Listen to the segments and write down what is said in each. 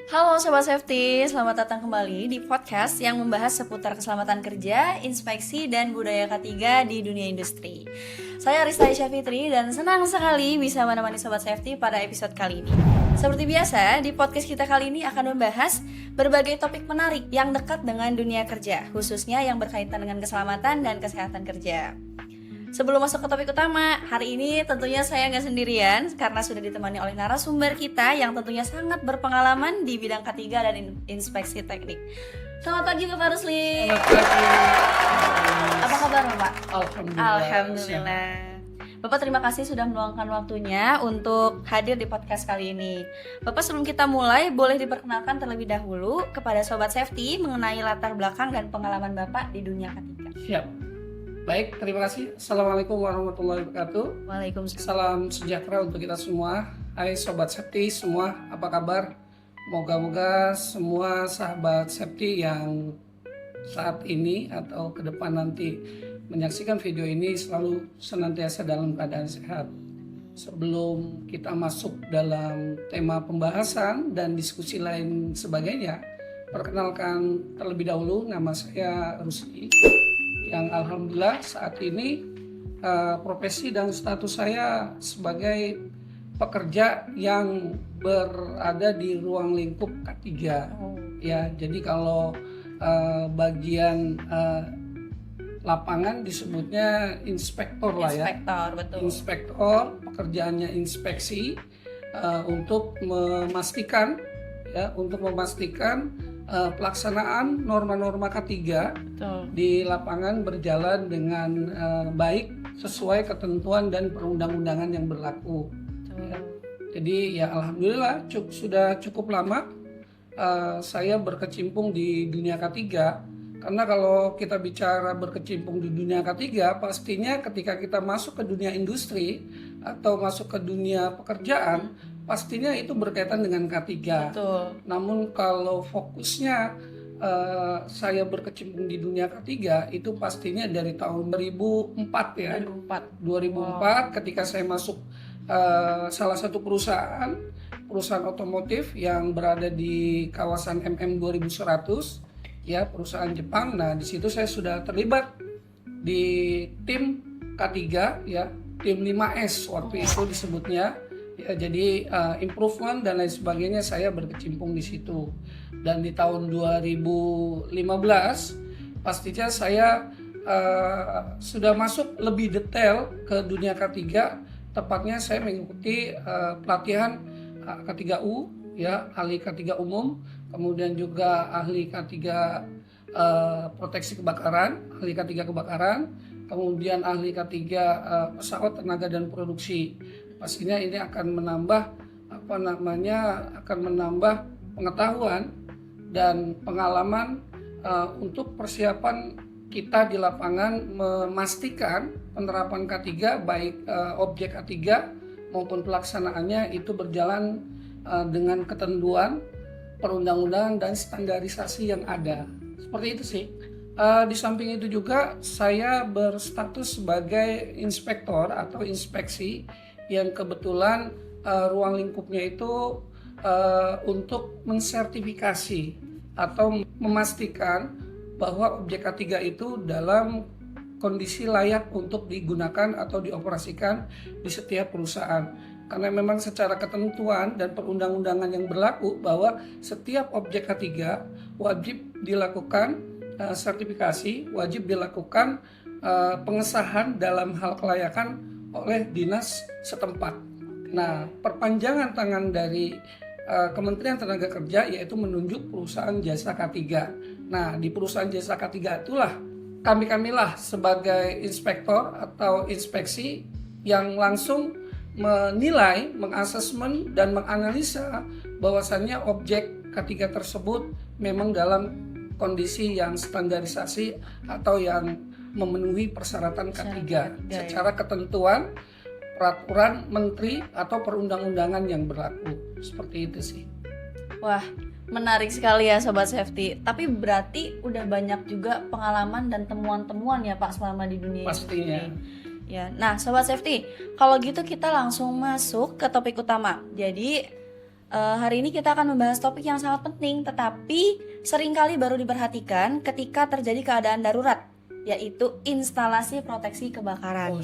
Halo Sobat Safety, selamat datang kembali di podcast yang membahas seputar keselamatan kerja, inspeksi, dan budaya K3 di dunia industri. Saya Rista Aisyah Fitri dan senang sekali bisa menemani Sobat Safety pada episode kali ini. Seperti biasa, di podcast kita kali ini akan membahas berbagai topik menarik yang dekat dengan dunia kerja, khususnya yang berkaitan dengan keselamatan dan kesehatan kerja. Sebelum masuk ke topik utama, hari ini tentunya saya nggak sendirian karena sudah ditemani oleh narasumber kita yang tentunya sangat berpengalaman di bidang K3 dan inspeksi teknik. Selamat pagi Bapak Rusli. Selamat pagi. Apa kabar Bapak? Alhamdulillah. Bapak terima kasih sudah meluangkan waktunya untuk hadir di podcast kali ini. Bapak sebelum kita mulai boleh diperkenalkan terlebih dahulu kepada Sobat Safety mengenai latar belakang dan pengalaman Bapak di dunia K3. Siap. Baik, terima kasih. Assalamualaikum warahmatullahi wabarakatuh. Waalaikumsalam. Salam sejahtera untuk kita semua. Hai Sobat Safety semua, apa kabar? Moga-moga semua sahabat safety yang saat ini atau ke depan nanti menyaksikan video ini selalu senantiasa dalam keadaan sehat. Sebelum kita masuk dalam tema pembahasan dan diskusi lain sebagainya, perkenalkan terlebih dahulu, nama saya Rusli, yang alhamdulillah saat ini profesi dan status saya sebagai pekerja yang berada di ruang lingkup K3. Ya, jadi kalau bagian lapangan disebutnya inspektor lah ya. Inspektor, betul. Inspektor, pekerjaannya inspeksi untuk memastikan pelaksanaan norma-norma K3 Betul. di lapangan berjalan dengan baik sesuai ketentuan dan perundang-undangan yang berlaku. Ya. Jadi ya alhamdulillah sudah cukup lama saya berkecimpung di dunia K3, karena kalau kita bicara berkecimpung di dunia K3 pastinya ketika kita masuk ke dunia industri atau masuk ke dunia pekerjaan pastinya itu berkaitan dengan K3. Betul. Namun kalau fokusnya saya berkecimpung di dunia K3 itu pastinya dari tahun 2004 ya. 2004 ketika saya masuk salah satu perusahaan otomotif yang berada di kawasan MM 2100 ya, perusahaan Jepang. Nah, di situ saya sudah terlibat di tim K3 ya, tim 5S waktu itu disebutnya. Ya, jadi improvement dan lain sebagainya saya berkecimpung di situ. Dan di tahun 2015 pastinya saya sudah masuk lebih detail ke dunia K3. Tepatnya saya mengikuti pelatihan K3U ya, ahli K3 umum, kemudian juga ahli K3 proteksi kebakaran, ahli K3 kebakaran, kemudian ahli K3 pesawat tenaga dan produksi. Pastinya ini akan menambah pengetahuan dan pengalaman untuk persiapan kita di lapangan memastikan penerapan K3 baik objek K3 maupun pelaksanaannya itu berjalan dengan ketentuan perundang-undangan dan standarisasi yang ada. Seperti itu sih. Di samping itu juga saya berstatus sebagai inspektor atau inspeksi yang kebetulan ruang lingkupnya itu untuk mensertifikasi atau memastikan bahwa objek K3 itu dalam kondisi layak untuk digunakan atau dioperasikan di setiap perusahaan. Karena memang secara ketentuan dan perundang-undangan yang berlaku bahwa setiap objek K3 wajib dilakukan sertifikasi, wajib dilakukan pengesahan dalam hal kelayakan oleh dinas setempat. Nah, perpanjangan tangan dari Kementerian Tenaga Kerja yaitu menunjuk perusahaan jasa K3. Nah, di perusahaan jasa K3 itulah kamilah sebagai inspektor atau inspeksi yang langsung menilai, mengasesmen dan menganalisa bahwasannya objek K3 tersebut memang dalam kondisi yang standarisasi atau yang memenuhi persyaratan K3 secara ketentuan peraturan menteri atau perundang-undangan yang berlaku. Seperti itu sih. Wah, menarik sekali ya Sobat Safety. Tapi berarti udah banyak juga pengalaman dan temuan-temuan ya Pak selama di dunia pastinya ini. Ya, nah Sobat Safety, kalau gitu kita langsung masuk ke topik utama. Jadi Hari ini kita akan membahas topik yang sangat penting, tetapi seringkali baru diperhatikan ketika terjadi keadaan darurat, yaitu instalasi proteksi kebakaran.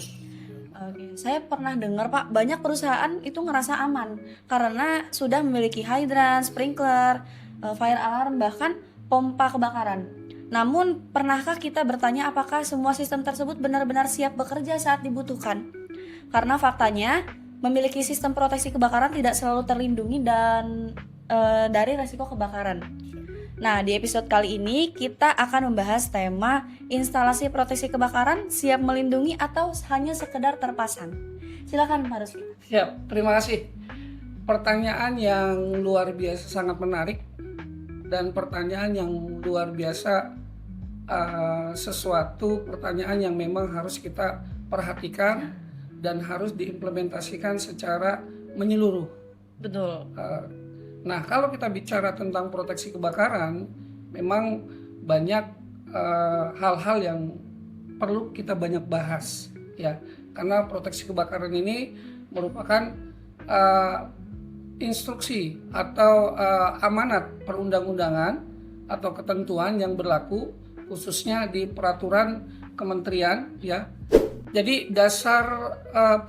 Oke, saya pernah dengar Pak, banyak perusahaan itu ngerasa aman karena sudah memiliki hidran, sprinkler, fire alarm, bahkan pompa kebakaran. Namun, pernahkah kita bertanya apakah semua sistem tersebut benar-benar siap bekerja saat dibutuhkan? Karena faktanya, memiliki sistem proteksi kebakaran tidak selalu terlindungi dan dari resiko kebakaran. Nah, di episode kali ini kita akan membahas tema instalasi proteksi kebakaran siap melindungi atau hanya sekedar terpasang. Silakan Pak Rusli. Siap, terima kasih. Pertanyaan yang luar biasa, sangat menarik, dan pertanyaan yang luar biasa, sesuatu pertanyaan yang memang harus kita perhatikan dan harus diimplementasikan secara menyeluruh. Betul. Nah, kalau kita bicara tentang proteksi kebakaran, memang banyak hal-hal yang perlu kita banyak bahas, ya, karena proteksi kebakaran ini merupakan instruksi atau amanat perundang-undangan atau ketentuan yang berlaku khususnya di peraturan kementerian, ya. Jadi dasar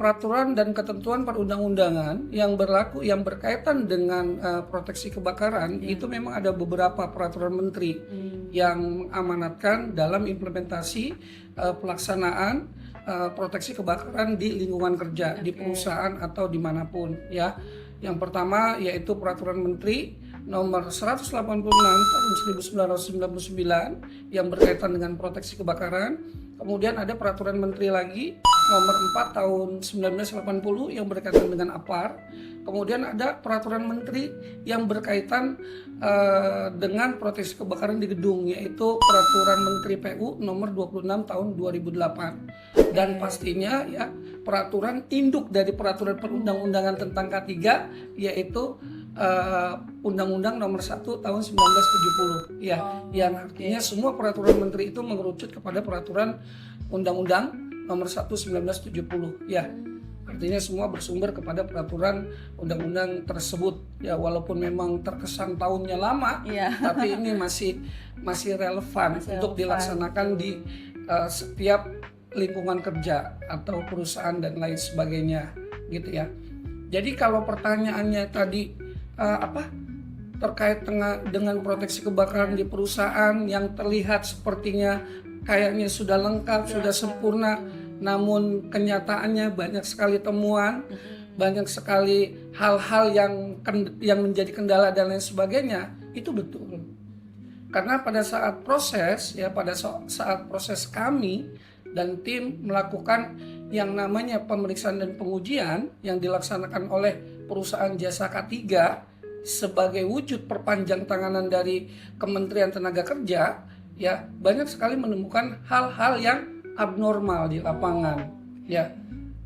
peraturan dan ketentuan perundang-undangan yang berlaku yang berkaitan dengan proteksi kebakaran itu memang ada beberapa peraturan menteri yang mengamanatkan dalam implementasi pelaksanaan proteksi kebakaran di lingkungan kerja, di perusahaan atau dimanapun, ya. Yang pertama yaitu peraturan menteri nomor 186 tahun 1999 yang berkaitan dengan proteksi kebakaran. Kemudian ada peraturan menteri lagi nomor 4 tahun 1980 yang berkaitan dengan APAR. Kemudian ada peraturan menteri yang berkaitan dengan proteksi kebakaran di gedung, yaitu peraturan menteri PU nomor 26 tahun 2008. Dan pastinya ya peraturan induk dari peraturan perundang-undangan tentang K3 yaitu Undang-Undang nomor 1 tahun 1970, ya, yang artinya semua peraturan menteri itu mengerucut kepada peraturan Undang-Undang nomor 1 1970, ya. Artinya semua bersumber kepada peraturan undang-undang tersebut, ya, walaupun memang terkesan tahunnya lama, tapi ini masih relevan untuk dilaksanakan di setiap lingkungan kerja atau perusahaan dan lain sebagainya, gitu ya. Jadi kalau pertanyaannya tadi terkait dengan proteksi kebakaran di perusahaan yang terlihat sepertinya kayaknya sudah lengkap, sudah sempurna, namun kenyataannya banyak sekali temuan, banyak sekali hal-hal yang menjadi kendala dan lain sebagainya, itu betul. Karena pada saat proses kami dan tim melakukan yang namanya pemeriksaan dan pengujian yang dilaksanakan oleh perusahaan jasa K3 sebagai wujud perpanjang tanganan dari Kementerian Tenaga Kerja, ya, banyak sekali menemukan hal-hal yang abnormal di lapangan, ya.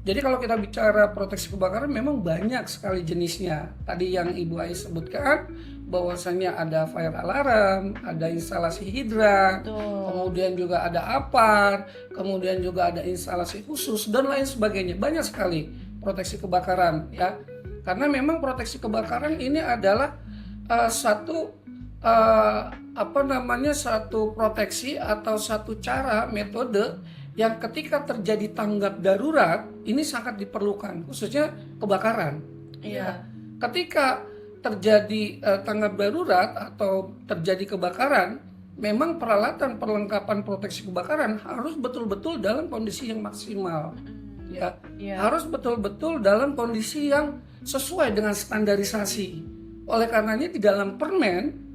Jadi kalau kita bicara proteksi kebakaran memang banyak sekali jenisnya. Tadi yang Ibu Ai sebutkan bahwasannya ada fire alarm, ada instalasi hidran, kemudian juga ada APAR, kemudian juga ada instalasi khusus dan lain sebagainya. Banyak sekali proteksi kebakaran, ya. Karena memang proteksi kebakaran ini adalah satu proteksi atau satu cara metode yang ketika terjadi tanggap darurat ini sangat diperlukan, khususnya kebakaran. Ya. Ketika terjadi tanggap darurat atau terjadi kebakaran, memang peralatan perlengkapan proteksi kebakaran harus betul-betul dalam kondisi yang maksimal. Ya. Harus betul-betul dalam kondisi yang sesuai dengan standarisasi. Oleh karenanya di dalam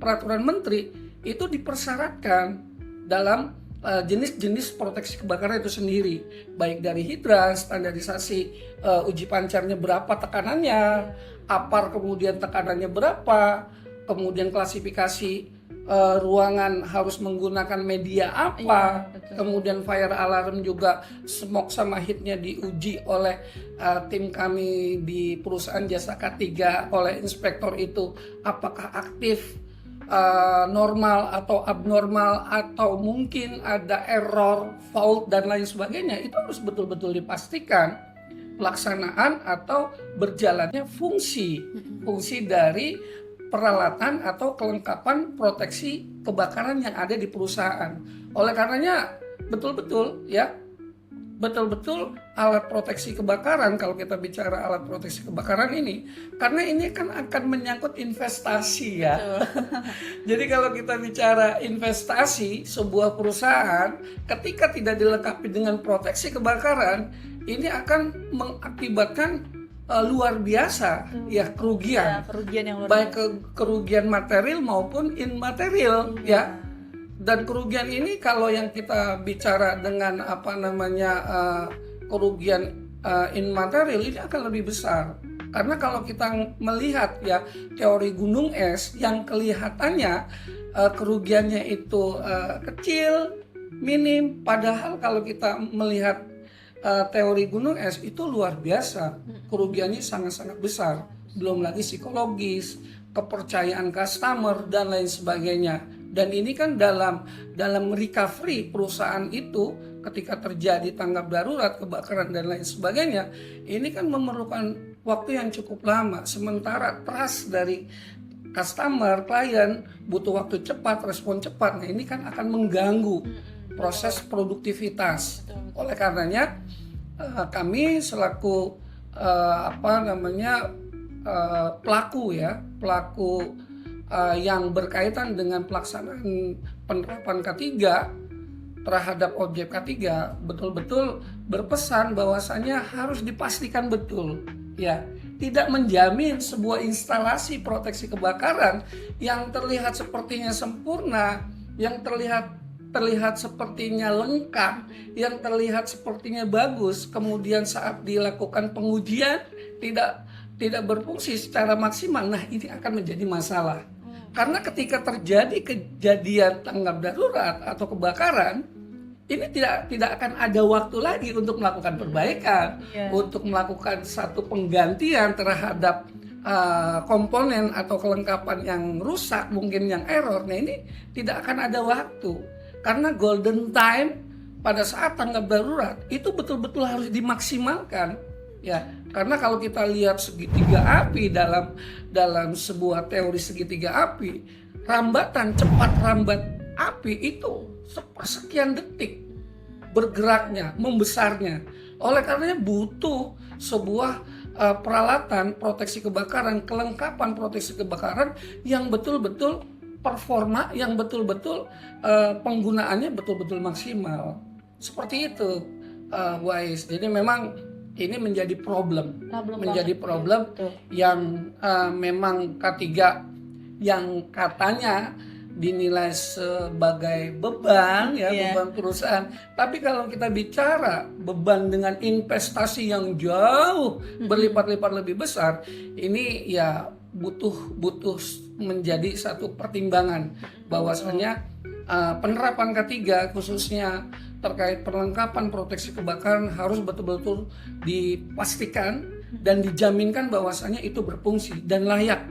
peraturan menteri itu dipersyaratkan dalam jenis-jenis proteksi kebakaran itu sendiri, baik dari hidran, standarisasi uji pancarnya berapa tekanannya, APAR kemudian tekanannya berapa, kemudian klasifikasi ruangan harus menggunakan media apa, kemudian fire alarm juga smoke sama heatnya diuji oleh tim kami di perusahaan jasa K3 oleh inspektor itu apakah aktif, normal atau abnormal, atau mungkin ada error, fault dan lain sebagainya. Itu harus betul-betul dipastikan pelaksanaan atau berjalannya fungsi dari peralatan atau kelengkapan proteksi kebakaran yang ada di perusahaan. Oleh karenanya betul-betul alat proteksi kebakaran, kalau kita bicara alat proteksi kebakaran ini, karena ini kan akan menyangkut investasi ya. Jadi kalau kita bicara investasi sebuah perusahaan, ketika tidak dilengkapi dengan proteksi kebakaran, ini akan mengakibatkan luar biasa ya kerugian yang luar baik kerugian material maupun immaterial ya. Dan kerugian ini kalau yang kita bicara dengan kerugian immaterial ini akan lebih besar. Karena kalau kita melihat ya teori gunung es yang kelihatannya kerugiannya itu kecil, minim, padahal kalau kita melihat teori gunung es itu luar biasa, kerugiannya sangat-sangat besar. Belum lagi psikologis, kepercayaan customer dan lain sebagainya. Dan ini kan dalam recovery perusahaan itu ketika terjadi tanggap darurat, kebakaran dan lain sebagainya, ini kan memerlukan waktu yang cukup lama. Sementara trust dari customer, klien butuh waktu cepat, respon cepat. Nah, ini kan akan mengganggu proses produktivitas. Oleh karenanya kami selaku pelaku yang berkaitan dengan pelaksanaan penerapan K3 terhadap objek K3 betul-betul berpesan bahwasanya harus dipastikan betul ya, tidak menjamin sebuah instalasi proteksi kebakaran yang terlihat sepertinya sempurna, yang terlihat sepertinya lengkap, yang terlihat sepertinya bagus, kemudian saat dilakukan pengujian tidak berfungsi secara maksimal. Nah, ini akan menjadi masalah. Karena ketika terjadi kejadian tanggap darurat atau kebakaran, ini tidak akan ada waktu lagi untuk melakukan perbaikan, untuk melakukan satu penggantian terhadap komponen atau kelengkapan yang rusak, mungkin yang error. Nah, ini tidak akan ada waktu. Karena golden time pada saat tanggap darurat itu betul-betul harus dimaksimalkan ya. Karena kalau kita lihat segitiga api dalam sebuah teori segitiga api, cepat rambat api itu sepersekian detik bergeraknya, membesarnya. Oleh karenanya butuh sebuah peralatan proteksi kebakaran, kelengkapan proteksi kebakaran yang betul-betul performa, yang betul-betul penggunaannya betul-betul maksimal. Seperti itu, Bu Ais. Jadi memang ini menjadi problem yang memang K3 yang katanya dinilai sebagai beban beban perusahaan. Tapi kalau kita bicara beban dengan investasi yang jauh berlipat-lipat lebih besar, ini ya butuh menjadi satu pertimbangan bahwasanya penerapan K3 khususnya terkait perlengkapan proteksi kebakaran harus betul-betul dipastikan dan dijaminkan bahwasanya itu berfungsi dan layak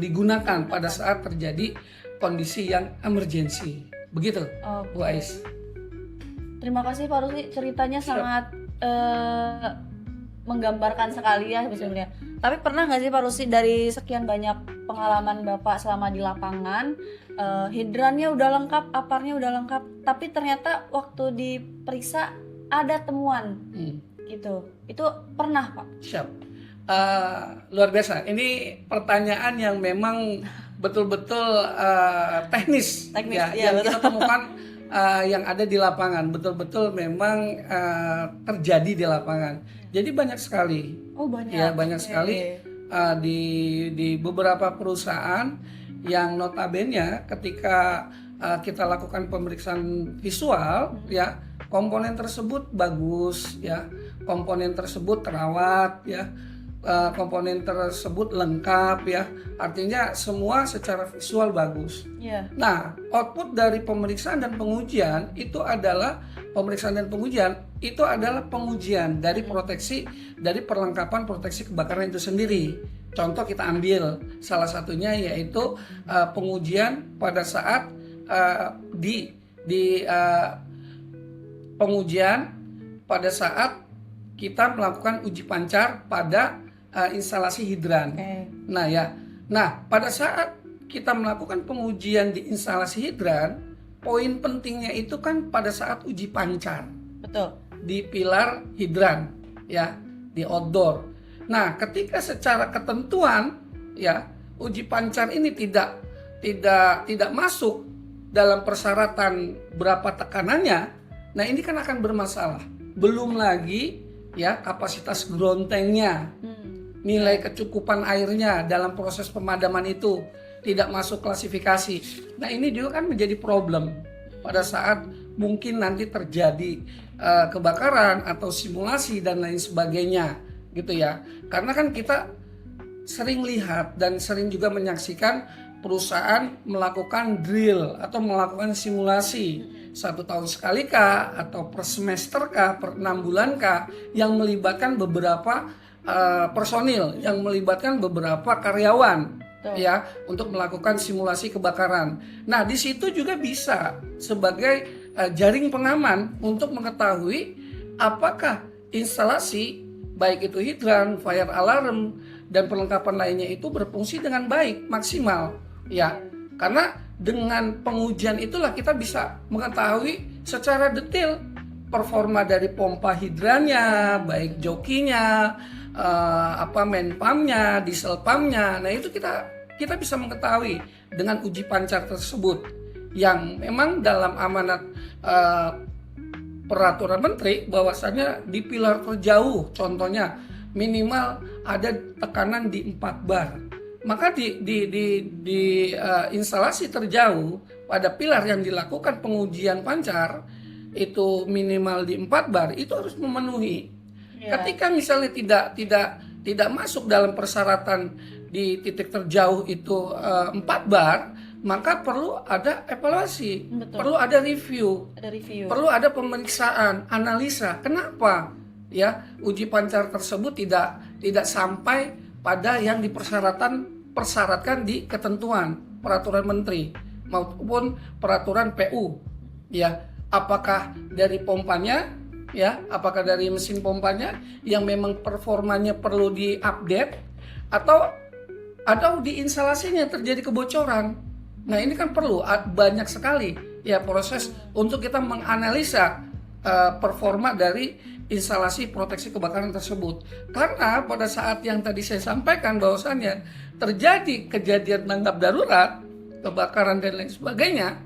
digunakan pada saat terjadi kondisi yang emergensi. Begitu, Bu Ais. Terima kasih Pak Rusli, ceritanya sangat menggambarkan sekali ya sebenarnya. Tapi pernah nggak sih Pak Rusli, dari sekian banyak pengalaman Bapak selama di lapangan, hidrannya udah lengkap, aparnya udah lengkap, tapi ternyata waktu diperiksa ada temuan gitu. Itu pernah Pak? Siap. Luar biasa. Ini pertanyaan yang memang betul-betul teknis ya, yang kita temukan yang ada di lapangan, betul-betul memang terjadi di lapangan. Jadi banyak sekali. Banyak sekali di beberapa perusahaan yang notabene ketika kita lakukan pemeriksaan visual ya, komponen tersebut bagus ya, komponen tersebut terawat ya, komponen tersebut lengkap ya, artinya semua secara visual bagus. Nah, output dari pemeriksaan dan pengujian itu adalah pengujian dari proteksi, dari perlengkapan proteksi kebakaran itu sendiri. Contoh kita ambil salah satunya yaitu pengujian pada saat pengujian pada saat kita melakukan uji pancar pada instalasi hidran. Nah, pada saat kita melakukan pengujian di instalasi hidran, poin pentingnya itu kan pada saat uji pancar. Betul. Di pilar hidran, ya, di outdoor. Nah, ketika secara ketentuan, ya, uji pancar ini tidak masuk dalam persyaratan berapa tekanannya, nah ini kan akan bermasalah. Belum lagi, ya, kapasitas ground tanknya, nilai kecukupan airnya dalam proses pemadaman itu tidak masuk klasifikasi. Nah, ini juga kan menjadi problem pada saat mungkin nanti terjadi kebakaran atau simulasi dan lain sebagainya, gitu ya. Karena kan kita sering lihat dan sering juga menyaksikan perusahaan melakukan drill atau melakukan simulasi 1 tahun sekali kah, atau per semester kah, per 6 bulan kah, yang melibatkan beberapa personil, yang melibatkan beberapa karyawan, ya, untuk melakukan simulasi kebakaran. Nah, di situ juga bisa sebagai jaring pengaman untuk mengetahui apakah instalasi baik itu hidran, fire alarm, dan perlengkapan lainnya itu berfungsi dengan baik, maksimal, ya. Karena dengan pengujian itulah kita bisa mengetahui secara detail performa dari pompa hidrannya, baik jokinya, main pumpnya, diesel pumpnya. Nah, itu kita bisa mengetahui dengan uji pancar tersebut, yang memang dalam amanat peraturan menteri bahwasannya di pilar terjauh, contohnya minimal ada tekanan di 4 bar. Maka di instalasi terjauh pada pilar yang dilakukan pengujian pancar itu minimal di 4 bar, itu harus memenuhi. Ketika misalnya tidak masuk dalam persyaratan di titik terjauh itu 4 bar, maka perlu ada evaluasi. Betul. Perlu ada review, perlu ada pemeriksaan, analisa. Kenapa, ya, uji pancar tersebut tidak sampai pada yang dipersyaratkan di ketentuan peraturan menteri maupun peraturan PU, ya. Apakah dari pompanya, ya, apakah dari mesin pompanya yang memang performanya perlu diupdate, atau di instalasinya terjadi kebocoran. Nah, ini kan perlu banyak sekali, ya, proses untuk kita menganalisa performa dari instalasi proteksi kebakaran tersebut. Karena pada saat yang tadi saya sampaikan bahwasannya terjadi kejadian tanggap darurat, kebakaran dan lain sebagainya,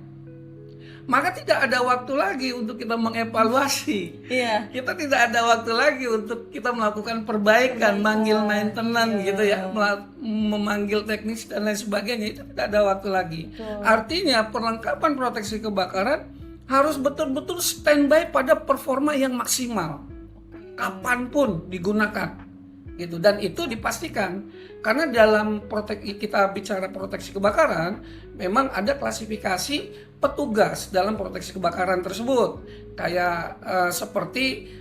maka tidak ada waktu lagi untuk kita mengevaluasi. Kita tidak ada waktu lagi untuk kita melakukan perbaikan, manggil maintenance, gitu ya, memanggil teknis dan lain sebagainya. Itu tidak ada waktu lagi. Artinya perlengkapan proteksi kebakaran harus betul-betul standby pada performa yang maksimal, kapanpun digunakan, gitu. Dan itu dipastikan karena dalam kita bicara proteksi kebakaran, memang ada klasifikasi petugas dalam proteksi kebakaran tersebut, kayak seperti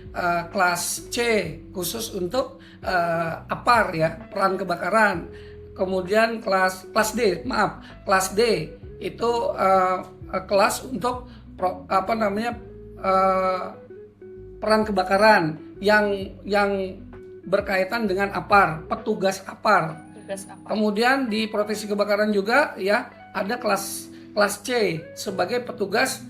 kelas C khusus untuk APAR, ya, peran kebakaran. Kemudian kelas D itu kelas untuk peran kebakaran yang berkaitan dengan APAR, petugas APAR. Kemudian di proteksi kebakaran juga, ya, ada kelas C sebagai petugas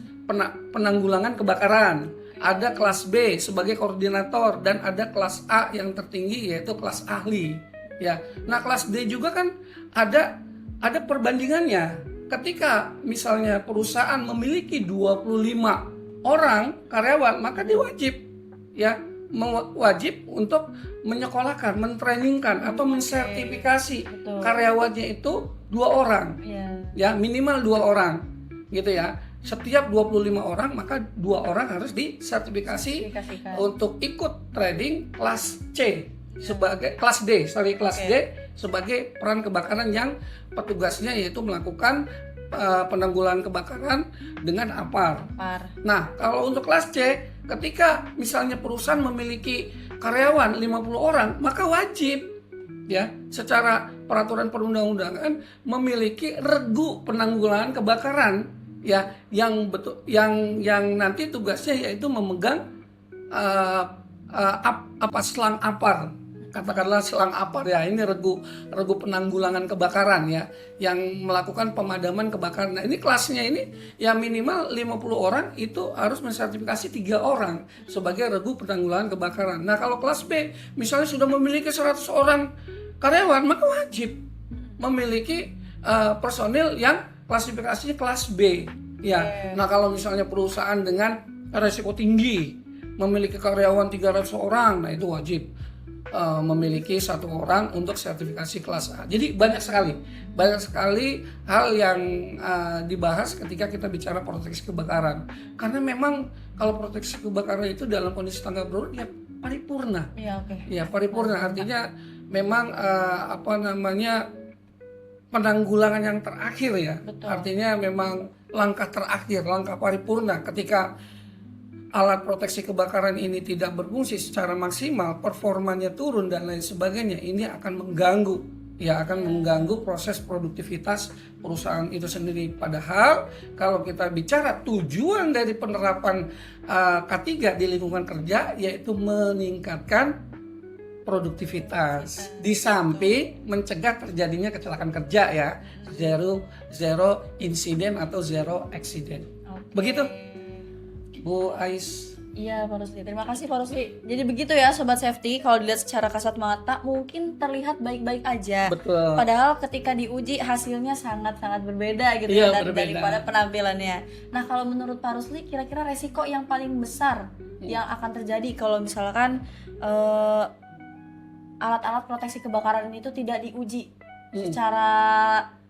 penanggulangan kebakaran, ada kelas B sebagai koordinator, dan ada kelas A yang tertinggi yaitu kelas ahli, ya. Nah, kelas D juga kan ada perbandingannya. Ketika misalnya perusahaan memiliki 25 orang karyawan, maka dia wajib untuk menyekolahkan, mentrainingkan atau mensertifikasi karyawannya itu 2 orang, ya, minimal 2 orang, gitu ya. Setiap 25 orang maka 2 orang harus disertifikasi untuk ikut training kelas C sebagai kelas D sebagai peran kebakaran yang petugasnya yaitu melakukan penanggulangan kebakaran dengan APAR. Nah, kalau untuk kelas C, ketika misalnya perusahaan memiliki karyawan 50 orang, maka wajib, ya, secara peraturan perundang-undangan memiliki regu penanggulangan kebakaran, ya, yang nanti tugasnya yaitu memegang selang apar, katakanlah selang apar ya, ini regu penanggulangan kebakaran ya, yang melakukan pemadaman kebakaran. Nah, ini kelasnya ini ya minimal 50 orang itu harus mensertifikasi 3 orang sebagai regu penanggulangan kebakaran. Nah, kalau kelas B misalnya sudah memiliki 100 orang karyawan, maka wajib memiliki personil yang klasifikasinya kelas B ya. Nah, kalau misalnya perusahaan dengan resiko tinggi memiliki karyawan 300 orang, nah itu wajib memiliki 1 orang untuk sertifikasi kelas A. Jadi banyak sekali hal yang dibahas ketika kita bicara proteksi kebakaran. Karena memang kalau proteksi kebakaran itu dalam kondisi tanggap darurat ya paripurna. Ya, paripurna artinya memang penanggulangan yang terakhir ya. Betul. Artinya memang langkah terakhir, langkah paripurna ketika alat proteksi kebakaran ini tidak berfungsi secara maksimal, performanya turun dan lain sebagainya, ini akan mengganggu proses produktivitas perusahaan itu sendiri. Padahal kalau kita bicara tujuan dari penerapan K3 di lingkungan kerja yaitu meningkatkan produktivitas di samping mencegah terjadinya kecelakaan kerja ya, zero insiden atau zero accident. Begitu Bu Ais. Iya Pak Rusli, terima kasih Pak Rusli. Jadi begitu ya Sobat Safety, kalau dilihat secara kasat mata mungkin terlihat baik-baik aja. Betul. Padahal ketika diuji hasilnya sangat-sangat berbeda gitu ya daripada penampilannya. Nah, kalau menurut Pak Rusli kira-kira resiko yang paling besar yang akan terjadi kalau misalkan alat-alat proteksi kebakaran itu tidak diuji secara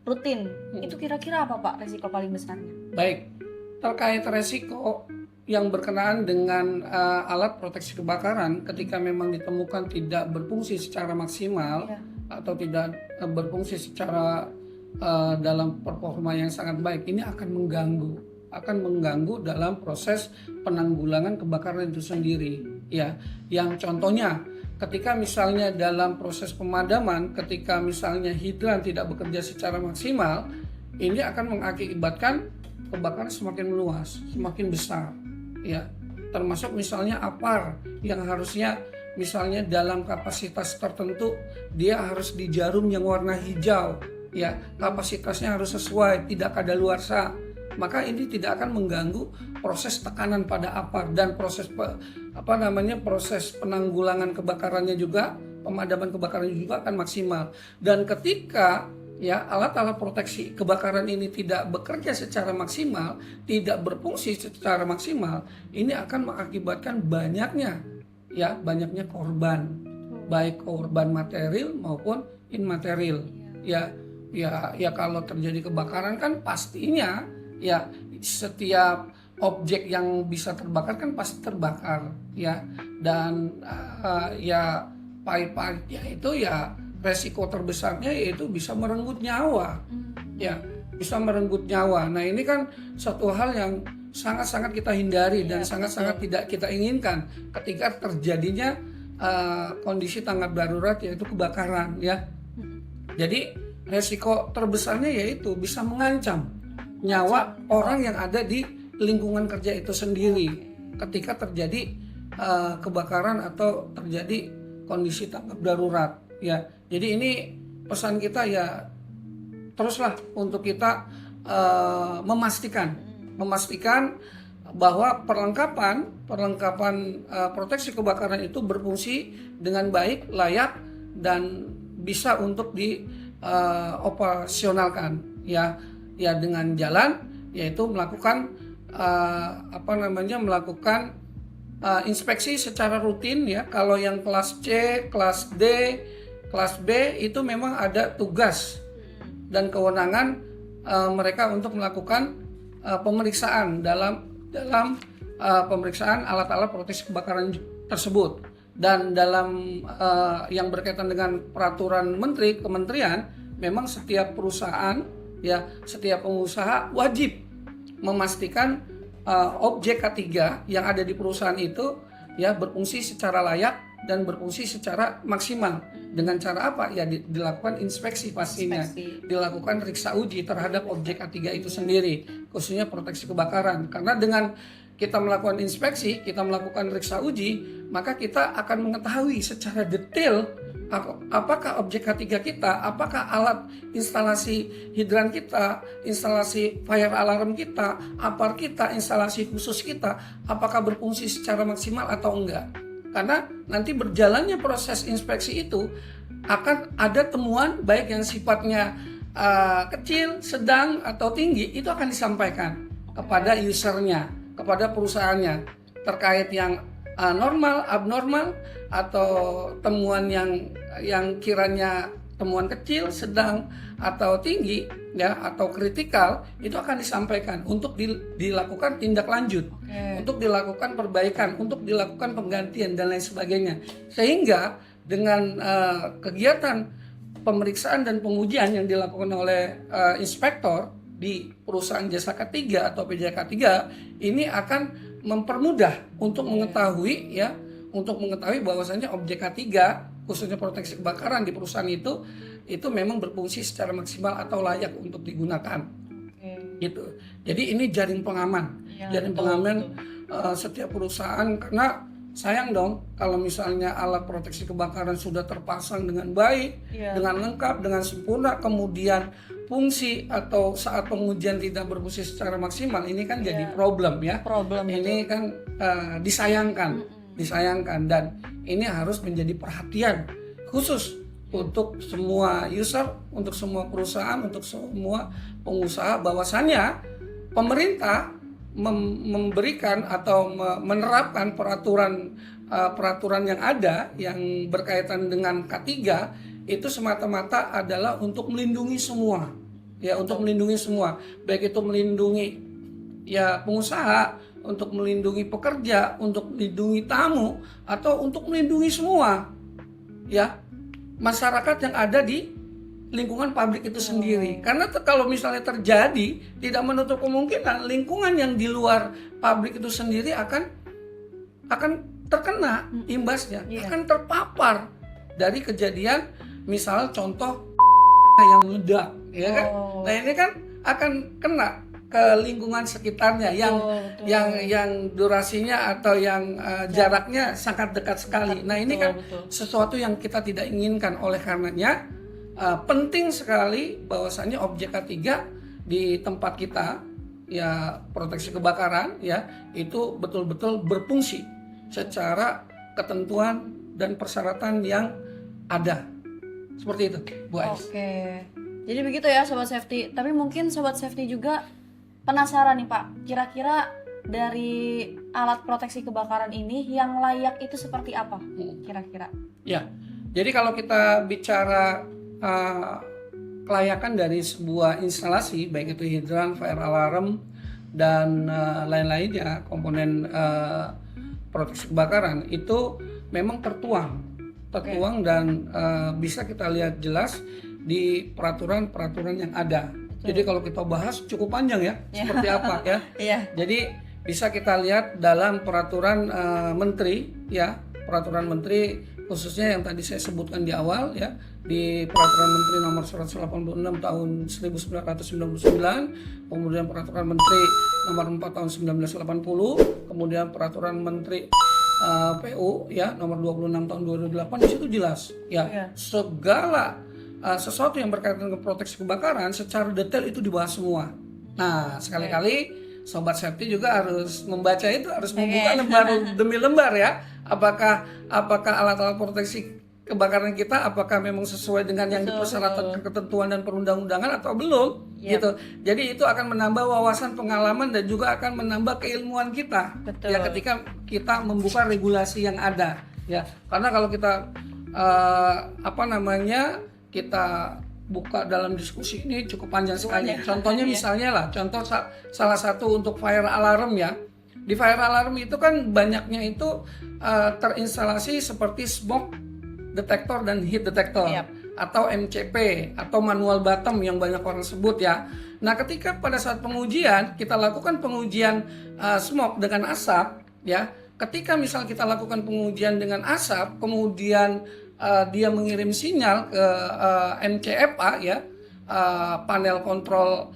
rutin, itu kira-kira apa Pak resiko paling besarnya? Baik, terkait resiko yang berkenaan dengan alat proteksi kebakaran ketika memang ditemukan tidak berfungsi secara maksimal atau tidak berfungsi secara dalam performa yang sangat baik, ini akan mengganggu dalam proses penanggulangan kebakaran itu sendiri ya. Yang contohnya ketika misalnya dalam proses pemadaman, ketika misalnya hidran tidak bekerja secara maksimal, ini akan mengakibatkan kebakaran semakin meluas, semakin besar ya. Termasuk misalnya apar yang harusnya misalnya dalam kapasitas tertentu dia harus di jarum yang warna hijau ya, kapasitasnya harus sesuai, tidak kadaluarsa, maka ini tidak akan mengganggu proses tekanan pada apar dan proses proses penanggulangan kebakarannya juga, pemadaman kebakarannya juga akan maksimal. Dan ketika ya alat-alat proteksi kebakaran ini tidak bekerja secara maksimal, tidak berfungsi secara maksimal, ini akan mengakibatkan banyaknya korban, baik korban material maupun immaterial. Ya kalau terjadi kebakaran kan pastinya ya setiap objek yang bisa terbakar kan pasti terbakar ya, dan pahit-pahitnya itu ya resiko terbesarnya yaitu bisa merenggut nyawa ya, bisa merenggut nyawa. Nah, ini kan satu hal yang sangat-sangat kita hindari dan sangat-sangat tidak kita inginkan ketika terjadinya kondisi tanggap darurat yaitu kebakaran ya. Jadi resiko terbesarnya yaitu bisa mengancam nyawa orang yang ada di lingkungan kerja itu sendiri ketika terjadi kebakaran atau terjadi kondisi tanggap darurat ya. Jadi ini pesan kita ya, teruslah untuk kita memastikan bahwa perlengkapan proteksi kebakaran itu berfungsi dengan baik, layak, dan bisa untuk dioperasionalkan ya dengan jalan, yaitu melakukan inspeksi secara rutin ya. Kalau yang kelas C, kelas D, kelas B itu memang ada tugas dan kewenangan mereka untuk melakukan pemeriksaan dalam pemeriksaan alat-alat proteksi kebakaran tersebut. Dan dalam yang berkaitan dengan peraturan kementerian, memang setiap perusahaan ya, setiap pengusaha wajib memastikan objek K3 yang ada di perusahaan itu ya berfungsi secara layak dan berfungsi secara maksimal. Dengan cara apa? Ya dilakukan inspeksi pastinya, dilakukan riksa uji terhadap objek K3 itu sendiri, khususnya proteksi kebakaran. Karena dengan kita melakukan inspeksi, kita melakukan reksa uji, maka kita akan mengetahui secara detail apakah objek K3 kita, apakah alat instalasi hidran kita, instalasi fire alarm kita, APAR kita, instalasi khusus kita, apakah berfungsi secara maksimal atau enggak. Karena nanti berjalannya proses inspeksi itu akan ada temuan baik yang sifatnya kecil, sedang, atau tinggi, itu akan disampaikan kepada usernya, kepada perusahaannya terkait yang normal, abnormal, atau temuan yang kiranya temuan kecil, sedang, atau tinggi, ya, atau kritikal, itu akan disampaikan untuk dilakukan tindak lanjut, untuk dilakukan perbaikan, untuk dilakukan penggantian dan lain sebagainya. Sehingga dengan kegiatan pemeriksaan dan pengujian yang dilakukan oleh inspektor di perusahaan jasa K3 atau PJK 3 ini akan mempermudah untuk mengetahui, ya, untuk mengetahui bahwasannya objek K3 khususnya proteksi kebakaran di perusahaan itu memang berfungsi secara maksimal atau layak untuk digunakan. Gitu. Jadi ini jaring pengaman, pengaman setiap perusahaan, karena sayang dong kalau misalnya alat proteksi kebakaran sudah terpasang dengan baik, dengan lengkap, dengan sempurna, kemudian fungsi atau saat pengujian tidak berfungsi secara maksimal, ini kan jadi problem, ya. Ini kan disayangkan dan ini harus menjadi perhatian khusus untuk semua user, untuk semua perusahaan, untuk semua pengusaha, bahwasannya pemerintah memberikan atau menerapkan peraturan yang ada yang berkaitan dengan K3 itu semata-mata adalah untuk melindungi semua, ya, untuk melindungi semua, baik itu melindungi, ya, pengusaha, untuk melindungi pekerja, untuk melindungi tamu, atau untuk melindungi semua, ya, masyarakat yang ada di lingkungan pabrik itu sendiri. Karena kalau misalnya terjadi, tidak menutup kemungkinan lingkungan yang di luar pabrik itu sendiri akan terkena imbasnya, akan terpapar dari kejadian, misal contoh yang meledak, ya kan? Nah, ini kan akan kena ke lingkungan sekitarnya yang durasinya atau yang jaraknya sangat dekat sekali. Nah, ini kan sesuatu yang kita tidak inginkan. Oleh karenanya penting sekali bahwasannya objek K3 di tempat kita, ya, proteksi kebakaran, ya, itu betul-betul berfungsi secara ketentuan dan persyaratan yang ada. Seperti itu, Bu Ais. Jadi begitu ya Sobat Safety. Tapi mungkin Sobat Safety juga penasaran nih Pak, kira-kira dari alat proteksi kebakaran ini yang layak itu seperti apa kira-kira? Ya, jadi kalau kita bicara kelayakan dari sebuah instalasi, baik itu hidran, fire alarm, dan lain-lainnya, komponen proteksi kebakaran, itu memang tertuang dan bisa kita lihat jelas di peraturan-peraturan yang ada. Jadi kalau kita bahas cukup panjang, ya, seperti apa, ya. Jadi bisa kita lihat dalam peraturan menteri, ya, peraturan menteri khususnya yang tadi saya sebutkan di awal, ya, di peraturan menteri nomor 186 tahun 1999, kemudian peraturan menteri nomor 4 tahun 1980, kemudian peraturan menteri PU, ya, nomor 26 tahun 2008. Di situ jelas, ya, segala sesuatu yang berkaitan dengan proteksi kebakaran secara detail itu dibahas semua. Nah, sekali-kali Sobat Safety juga harus membaca itu, harus membuka lembar demi lembar, ya. Apakah alat-alat proteksi kebakaran kita apakah memang sesuai dengan yang dipersyaratkan ketentuan dan perundang-undangan atau belum, gitu. Jadi itu akan menambah wawasan, pengalaman, dan juga akan menambah keilmuan kita, ya, ketika kita membuka regulasi yang ada, ya. Karena kalau kita kita buka dalam diskusi ini cukup panjang sekali. Contohnya misalnya lah, contoh salah satu untuk fire alarm, ya. Di fire alarm itu kan banyaknya itu terinstalasi seperti smoke detector dan heat detector, atau MCP atau manual bottom yang banyak orang sebut, ya. Nah, ketika pada saat pengujian kita lakukan pengujian smoke dengan asap, ya. Ketika misal kita lakukan pengujian dengan asap, kemudian dia mengirim sinyal ke NCFA, ya, panel kontrol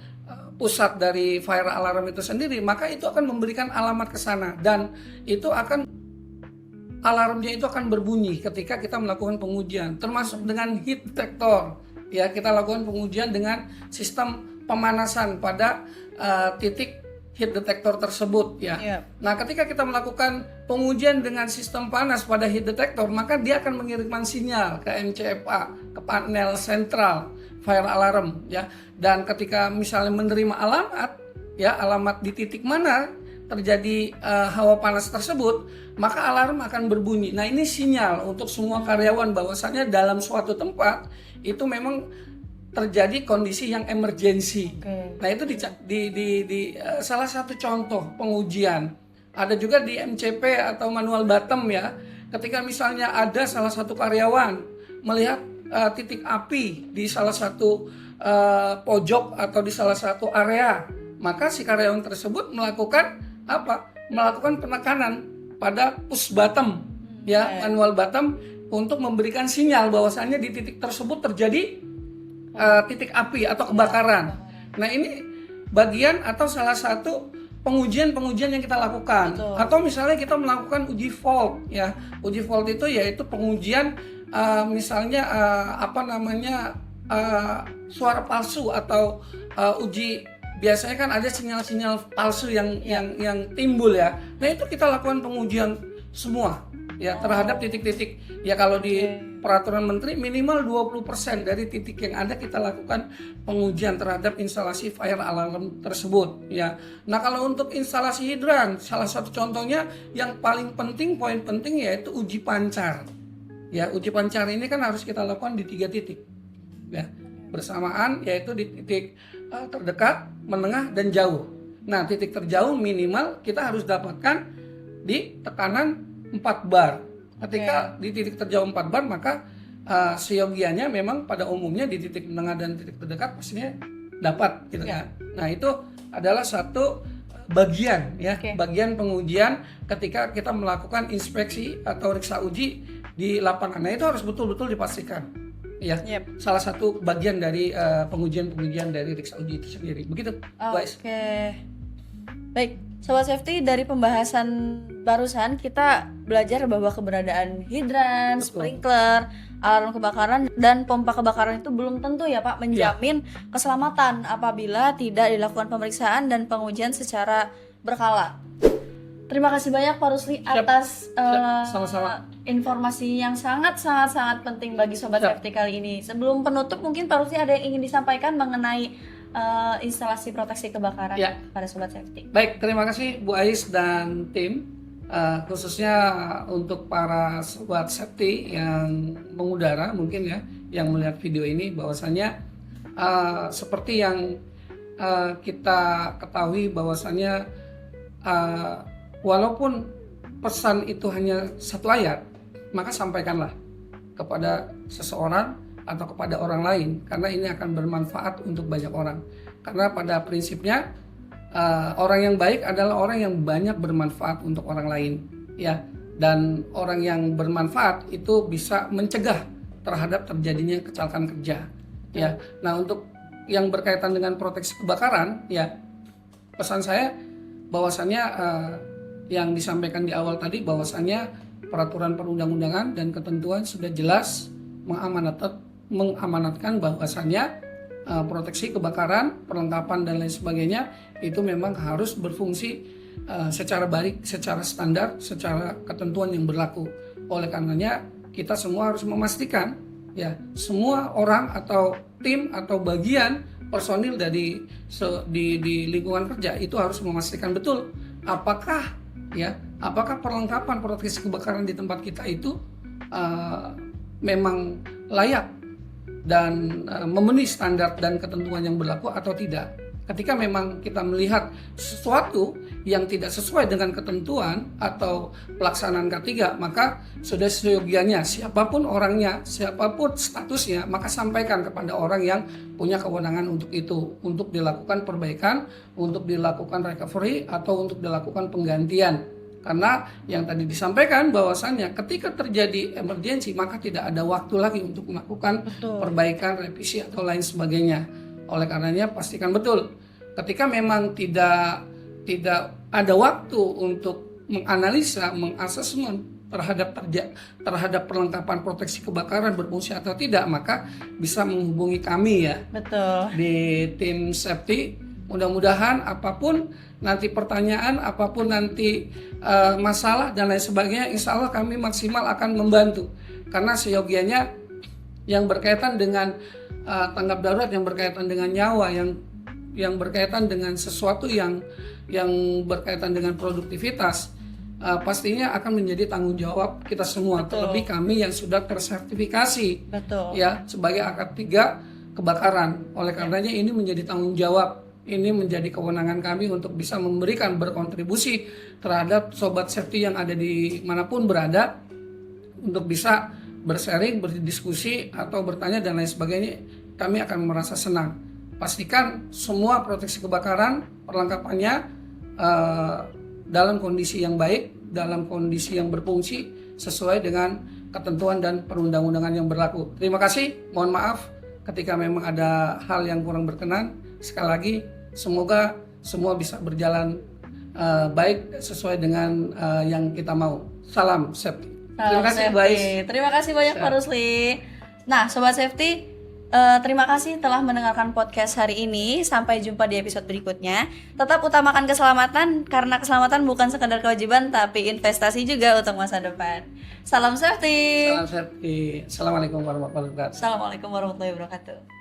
pusat dari fire alarm itu sendiri, maka itu akan memberikan alamat ke sana dan itu akan alarmnya itu akan berbunyi ketika kita melakukan pengujian, termasuk dengan heat detector. Ya, kita lakukan pengujian dengan sistem pemanasan pada titik heat detector tersebut ya. Nah, ketika kita melakukan pengujian dengan sistem panas pada heat detector, maka dia akan mengirimkan sinyal ke MCFA, ke panel sentral fire alarm ya. Dan ketika misalnya menerima alamat ya, alamat di titik mana terjadi hawa panas tersebut, maka alarm akan berbunyi. Nah, ini sinyal untuk semua karyawan bahwasanya dalam suatu tempat itu memang terjadi kondisi yang emergensi. Nah, itu di salah satu contoh pengujian. Ada juga di MCP atau manual bottom ya. Ketika misalnya ada salah satu karyawan melihat titik api di salah satu pojok atau di salah satu area, maka si karyawan tersebut melakukan apa? Melakukan penekanan pada push button ya, manual button untuk memberikan sinyal bahwasannya di titik tersebut terjadi titik api atau kebakaran. Nah, ini bagian atau salah satu pengujian-pengujian yang kita lakukan. Atau misalnya kita melakukan uji fault ya. Uji fault itu yaitu pengujian misalnya suara palsu atau uji, biasanya kan ada sinyal-sinyal palsu yang timbul ya. Nah, itu kita lakukan pengujian semua ya terhadap titik-titik ya. Kalau di peraturan menteri minimal 20% dari titik yang ada kita lakukan pengujian terhadap instalasi fire alarm tersebut ya. Nah, kalau untuk instalasi hidran, salah satu contohnya yang paling penting, poin penting yaitu uji pancar ya. Uji pancar ini kan harus kita lakukan di 3 titik ya bersamaan, yaitu di titik terdekat, menengah, dan jauh. Nah, titik terjauh minimal kita harus dapatkan di tekanan 4 bar. Ketika di titik terjauh 4 bar, maka seyogianya memang pada umumnya di titik menengah dan titik terdekat pastinya dapat gitu kan. Nah, itu adalah satu bagian ya, bagian pengujian ketika kita melakukan inspeksi atau riksa uji di lapangan. Nah, itu harus betul-betul dipastikan ya. Salah satu bagian dari pengujian-pengujian dari riksa uji itu sendiri. Begitu, guys. Baik, Sobat Safety, dari pembahasan barusan kita belajar bahwa keberadaan hidran, sprinkler, alarm kebakaran, dan pompa kebakaran itu belum tentu ya Pak menjamin keselamatan apabila tidak dilakukan pemeriksaan dan pengujian secara berkala. Terima kasih banyak Pak Rusli atas sama-sama informasi yang sangat penting bagi Sobat Safety kali ini. Sebelum penutup, mungkin Pak Rusli ada yang ingin disampaikan mengenai instalasi proteksi kebakaran pada Sobat Safety. Baik, terima kasih Bu Ais dan tim, khususnya untuk para Sobat Safety yang mengudara mungkin ya, yang melihat video ini, bahwasannya seperti yang kita ketahui bahwasannya walaupun pesan itu hanya 1 ayat, maka sampaikanlah kepada seseorang atau kepada orang lain, karena ini akan bermanfaat untuk banyak orang. Karena pada prinsipnya orang yang baik adalah orang yang banyak bermanfaat untuk orang lain ya, dan orang yang bermanfaat itu bisa mencegah terhadap terjadinya kecelakaan kerja ya. Nah, untuk yang berkaitan dengan proteksi kebakaran ya, pesan saya bahwasannya yang disampaikan di awal tadi, bahwasannya peraturan perundang-undangan dan ketentuan sudah jelas mengamanatkan bahwasannya proteksi kebakaran, perlengkapan dan lain sebagainya itu memang harus berfungsi secara baik, secara standar, secara ketentuan yang berlaku. Oleh karenanya kita semua harus memastikan ya, semua orang atau tim atau bagian personil di lingkungan kerja itu harus memastikan betul apakah perlengkapan proteksi kebakaran di tempat kita itu memang layak dan memenuhi standar dan ketentuan yang berlaku atau tidak. Ketika memang kita melihat sesuatu yang tidak sesuai dengan ketentuan atau pelaksanaan K3, maka sudah seyogianya siapapun orangnya, siapapun statusnya, maka sampaikan kepada orang yang punya kewenangan untuk itu, untuk dilakukan perbaikan, untuk dilakukan recovery, atau untuk dilakukan penggantian. Karena yang tadi disampaikan bahwasannya ketika terjadi emergensi, maka tidak ada waktu lagi untuk melakukan perbaikan, revisi, atau lain sebagainya. Oleh karenanya pastikan betul ketika memang tidak ada waktu untuk menganalisa, mengasesmen terhadap perlengkapan proteksi kebakaran berfungsi atau tidak, maka bisa menghubungi kami ya. Betul. Di tim safety. Mudah-mudahan apapun nanti pertanyaan, apapun nanti masalah dan lain sebagainya, insya Allah kami maksimal akan membantu. Karena seyogianya yang berkaitan dengan tanggap darurat, yang berkaitan dengan nyawa, yang berkaitan dengan sesuatu yang berkaitan dengan produktivitas, pastinya akan menjadi tanggung jawab kita semua. Betul. Terlebih kami yang sudah tersertifikasi. Betul. Ya, sebagai angkat 3 kebakaran. Oleh karenanya ini menjadi tanggung jawab, ini menjadi kewenangan kami untuk bisa memberikan berkontribusi terhadap sobat safety yang ada di manapun berada, untuk bisa bersharing, berdiskusi atau bertanya dan lain sebagainya. Kami akan merasa senang. Pastikan semua proteksi kebakaran perlengkapannya dalam kondisi yang baik, dalam kondisi yang berfungsi sesuai dengan ketentuan dan perundang-undangan yang berlaku. Terima kasih, mohon maaf ketika memang ada hal yang kurang berkenan. Sekali lagi, semoga semua bisa berjalan baik sesuai dengan yang kita mau. Salam safety. Terima kasih, Bais. Terima kasih banyak Pak Rusli. Nah, Sobat Safety, terima kasih telah mendengarkan podcast hari ini. Sampai jumpa di episode berikutnya. Tetap utamakan keselamatan, karena keselamatan bukan sekadar kewajiban, tapi investasi juga untuk masa depan. Salam safety. Salam safety. Assalamualaikum warahmatullahi wabarakatuh. Assalamualaikum warahmatullahi wabarakatuh.